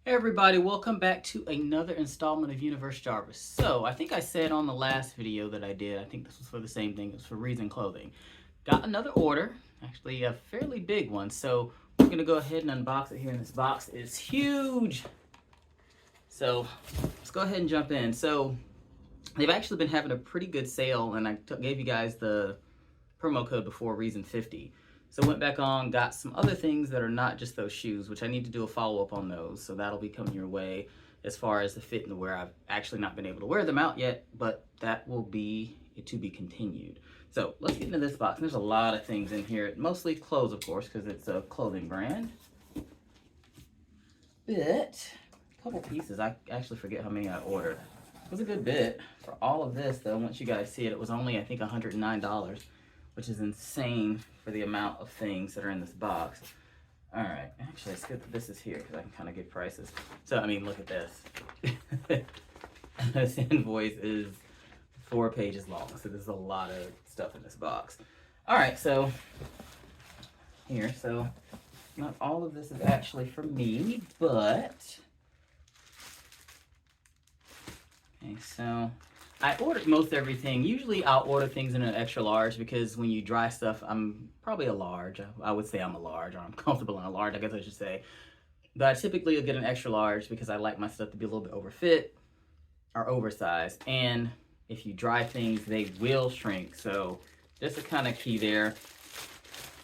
Hey everybody, welcome back to another installment of Universe Jarvis. So, I think I said on the last video that I did, I think this was for the same thing, it was for Reason Clothing. Got another order, actually a fairly big one, so we're going to go ahead and unbox it here. In this box is huge. So, let's go ahead and jump in. So, they've actually been having a pretty good sale, and I gave you guys the promo code before, Reason 50. So went back on, got some other things that are not just those shoes, which I need to do a follow-up on those. So that'll be coming your way as far as the fit and the wear. I've actually not been able to wear them out yet, but that will be to be continued. So let's get into this box. There's a lot of things in here, mostly clothes, of course, because it's a clothing brand. But a couple pieces. I actually forget how many I ordered. It was a good bit. For all of this, though, once you guys see it, it was only, I think, $109, which is insane for the amount of things that are in this box. All right, actually, it's good that this is here because I can kind of get prices. So, I mean, look at this. This invoice is 4 pages long, so there's a lot of stuff in this box. All right, so here, so not all of this is actually for me, but okay, so I ordered most everything. Usually I'll order things in an extra large because when you dry stuff, I'm probably a large. I would say I'm a large, or I'm comfortable in a large, I guess I should say. But I typically will get an extra large because I like my stuff to be a little bit overfit or oversized. And if you dry things, they will shrink. So just a kind of key there.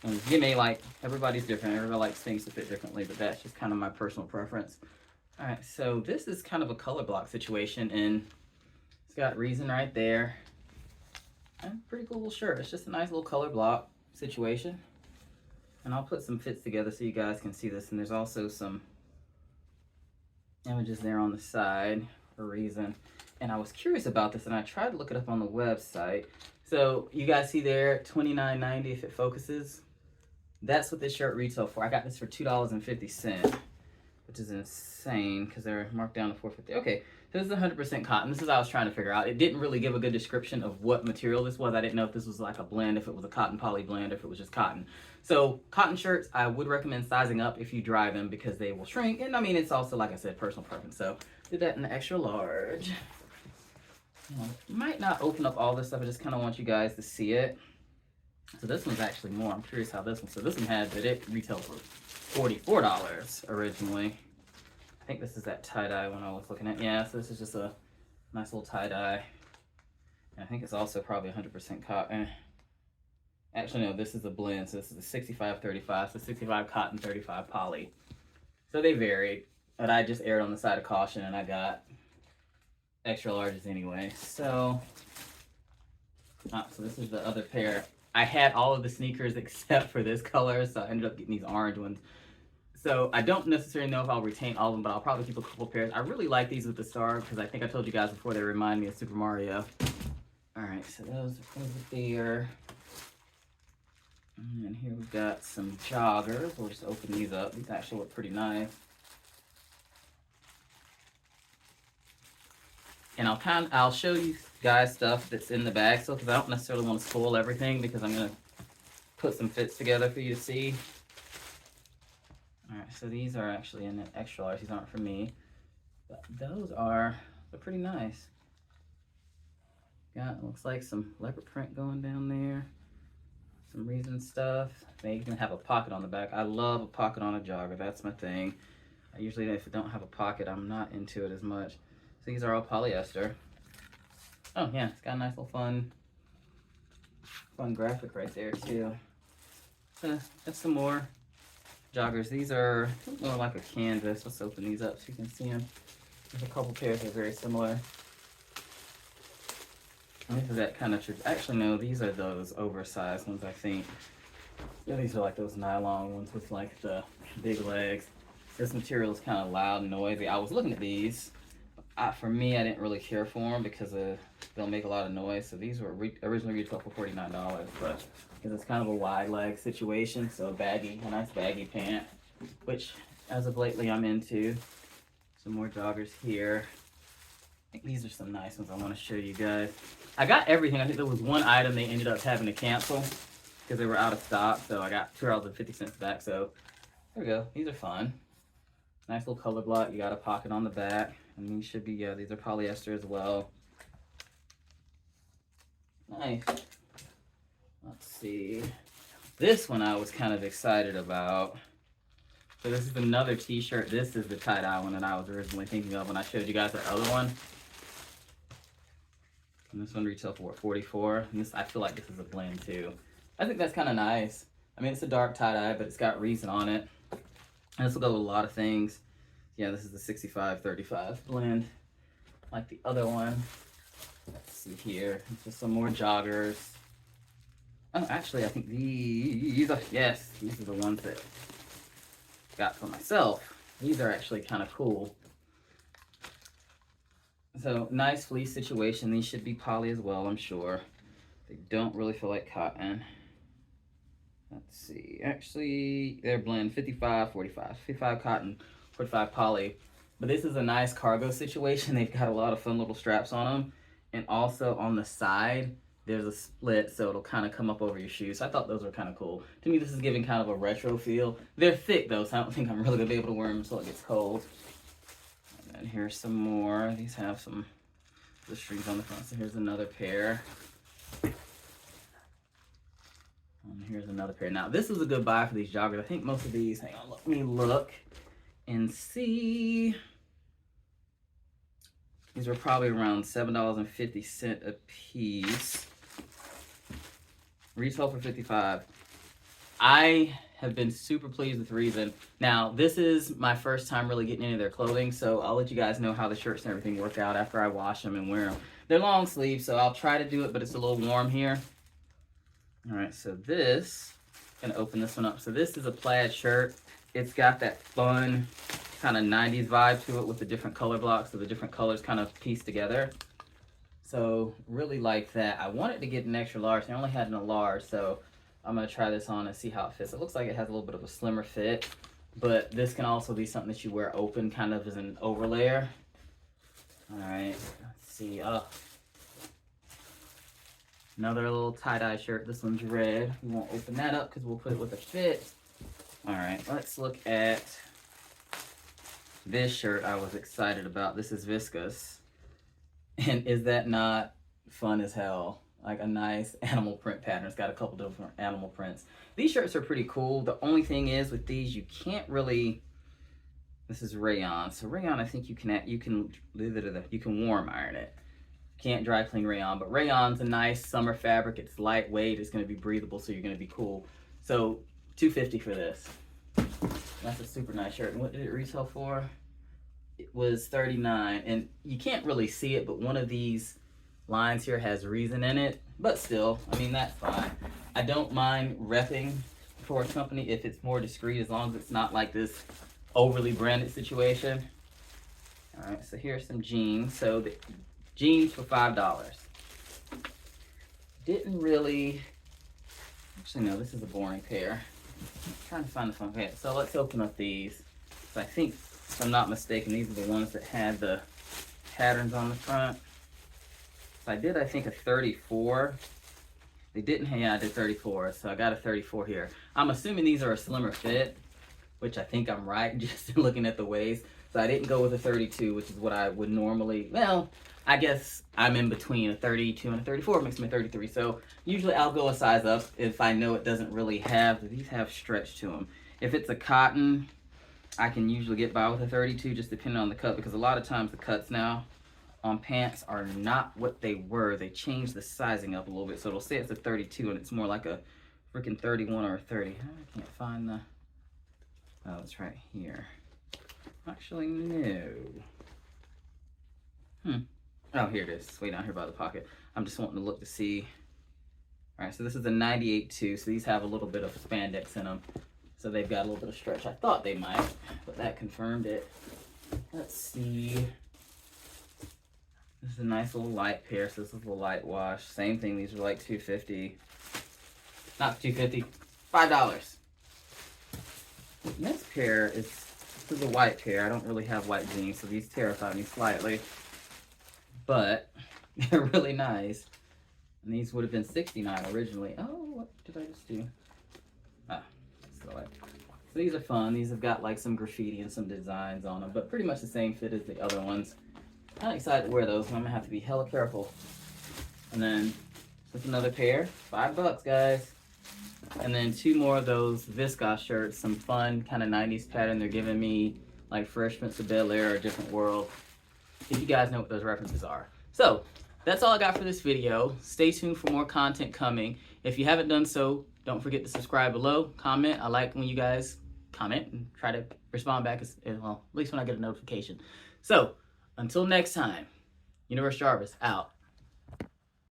And you may like, everybody's different. Everybody likes things to fit differently, but that's just kind of my personal preference. All right, so this is kind of a color block situation, and it's got Reason right there. And pretty cool little shirt. It's just a nice little color block situation. And I'll put some fits together so you guys can see this. And there's also some images there on the side for Reason. And I was curious about this, and I tried to look it up on the website. So you guys see there, $29.90 if it focuses. That's what this shirt retails for. I got this for $2.50, which is insane because they're marked down to $4.50. Okay, so this is 100% cotton. This is what I was trying to figure out. It didn't really give a good description of what material this was. I didn't know if this was like a blend, if it was a cotton poly blend, if it was just cotton. So cotton shirts, I would recommend sizing up if you dry them because they will shrink. And I mean, it's also, like I said, personal preference. So did that in the extra large. Might not open up all this stuff. I just kind of want you guys to see it. So this one's actually more. I'm curious how this one. So this one had that it retailed for $44 originally. I think this is that tie-dye one I was looking at. Yeah, so this is just a nice little tie-dye. And I think it's also probably 100% cotton. Actually, no, this is a blend. So this is a 65-35. So 65 cotton, 35 poly. So they varied. But I just erred on the side of caution, and I got extra larges anyway. So this is the other pair. I had all of the sneakers except for this color, so I ended up getting these orange ones. So I don't necessarily know if I'll retain all of them, but I'll probably keep a couple pairs. I really like these with the star because I think I told you guys before they remind me of Super Mario. All right, so those are there. And here we've got some joggers. We'll just open these up. These actually look pretty nice. And I'll show you guys stuff that's in the bag still because I don't necessarily want to spoil everything because I'm gonna put some fits together for you to see. All right, so these are actually in an extra large. These aren't for me, but they're pretty nice. Got, looks like some leopard print going down there. Some Reason stuff. They even have a pocket on the back. I love a pocket on a jogger. That's my thing. I usually, if I don't have a pocket, I'm not into it as much. So these are all polyester. Oh yeah, it's got a nice little fun graphic right there too. That's some more joggers. These are more like a canvas. Let's open these up so you can see them. There's a couple pairs that are very similar. And this is that kind of, actually no, these are those oversized ones, I think. Yeah, these are like those nylon ones with like the big legs. This material is kind of loud and noisy. I was looking at these. For me, I didn't really care for them because they'll make a lot of noise. So these were originally retailed for $49, but because it's kind of a wide leg situation, so a nice baggy pant, which as of lately I'm into. Some more joggers here. I think these are some nice ones I want to show you guys. I got everything. I think there was one item they ended up having to cancel because they were out of stock. So I got $2.50 back. So there we go. These are fun. Nice little color block. You got a pocket on the back. And these should be, yeah, these are polyester as well. Nice. Let's see. This one I was kind of excited about. So this is another t-shirt. This is the tie-dye one that I was originally thinking of when I showed you guys the other one. And this one retails for $44. And this, I feel like this is a blend too. I think that's kind of nice. I mean, it's a dark tie-dye, but it's got reason on it. And this will go with a lot of things. Yeah, this is the 65-35 blend. Like the other one. Let's see here. Just some more joggers. Oh, actually, I think these are, yes, these are the ones that I got for myself. These are actually kind of cool. So, nice fleece situation. These should be poly as well, I'm sure. They don't really feel like cotton. Let's see. Actually, they're blend 55-45. 55 cotton, 45 poly. But this is a nice cargo situation. They've got a lot of fun little straps on them. And also on the side, there's a split, so it'll kind of come up over your shoes. So I thought those were kind of cool. To me, this is giving kind of a retro feel. They're thick, though, so I don't think I'm really going to be able to wear them until it gets cold. And then here's some more. These have some the strings on the front. So here's another pair. And here's another pair. Now, this is a good buy for these joggers. I think most of these, hang on, let me look and see. These were probably around $7.50 a piece. Retail for $55. I have been super pleased with Reason. Now, this is my first time really getting into their clothing, so I'll let you guys know how the shirts and everything work out after I wash them and wear them. They're long sleeve, so I'll try to do it, but it's a little warm here. All right, so this, I'm gonna open this one up. So this is a plaid shirt. It's got that fun kind of 90s vibe to it with the different color blocks, so the different colors kind of pieced together. So really like that. I wanted to get an extra large. I only had a large, so I'm gonna try this on and see how it fits. It looks like it has a little bit of a slimmer fit, but this can also be something that you wear open, kind of as an overlayer. All right, let's see. Another little tie-dye shirt. This one's red. We won't open that up because we'll put it with a fit. All right, let's look at this shirt I was excited about. This is viscose. And is that not fun as hell? Like a nice animal print pattern. It's got a couple different animal prints. These shirts are pretty cool. The only thing is with these, you can't really, this is rayon. So rayon, I think you can warm iron it. Can't dry clean rayon, but rayon's a nice summer fabric. It's lightweight. It's going to be breathable, so you're going to be cool. So $250 for this. That's a super nice shirt. And what did it retail for? It was $39, and you can't really see it, but one of these lines here has reason in it. But still, I mean, that's fine. I don't mind repping for a company if it's more discreet, as long as it's not like this overly branded situation. All right, so here's some jeans. So the jeans for $5. Didn't really, actually no, this is a boring pair. I'm trying to find the fun pair. So let's open up these. So I think, if I'm not mistaken, these are the ones that had the patterns on the front. So I did, I think, a 34. They didn't, yeah, I did 34, so I got a 34 here. I'm assuming these are a slimmer fit, which I think I'm right, just looking at the waist. So I didn't go with a 32, which is what I would normally, well, I guess I'm in between a 32 and a 34, makes me a 33. So usually I'll go a size up if I know it doesn't really have, these have stretch to them. If it's a cotton, I can usually get by with a 32, just depending on the cut, because a lot of times the cuts now on pants are not what they were. They changed the sizing up a little bit, so it'll say it's a 32 and it's more like a freaking 31 or a 30. I can't find the, oh, it's right here. Actually, no. Oh, here it is. It's way down here by the pocket. I'm just wanting to look to see. All right, so this is a 98-2, so these have a little bit of spandex in them. So they've got a little bit of stretch. I thought they might, but that confirmed it. Let's see. This is a nice little light pair, so this is a light wash. Same thing, these are like $250. Not $250, $5. Next pair is, this is a white pair. I don't really have white jeans, so these terrify me slightly. But they're really nice. And these would have been $69 originally. Oh, what did I just do? Ah, select. So these are fun. These have got like some graffiti and some designs on them, but pretty much the same fit as the other ones. Kind of excited to wear those, and I'm gonna have to be hella careful. And then just another pair, $5, guys. And then 2 more of those viscose shirts, some fun kind of 90s pattern. They're giving me like Fresh Prince of Bel-Air or a Different World, if you guys know what those references are. So that's all I got for this video. Stay tuned for more content coming. If you haven't done so, don't forget to subscribe below, comment. I like when you guys comment and try to respond back as well, at least when I get a notification. So until next time, Universe Jarvis out.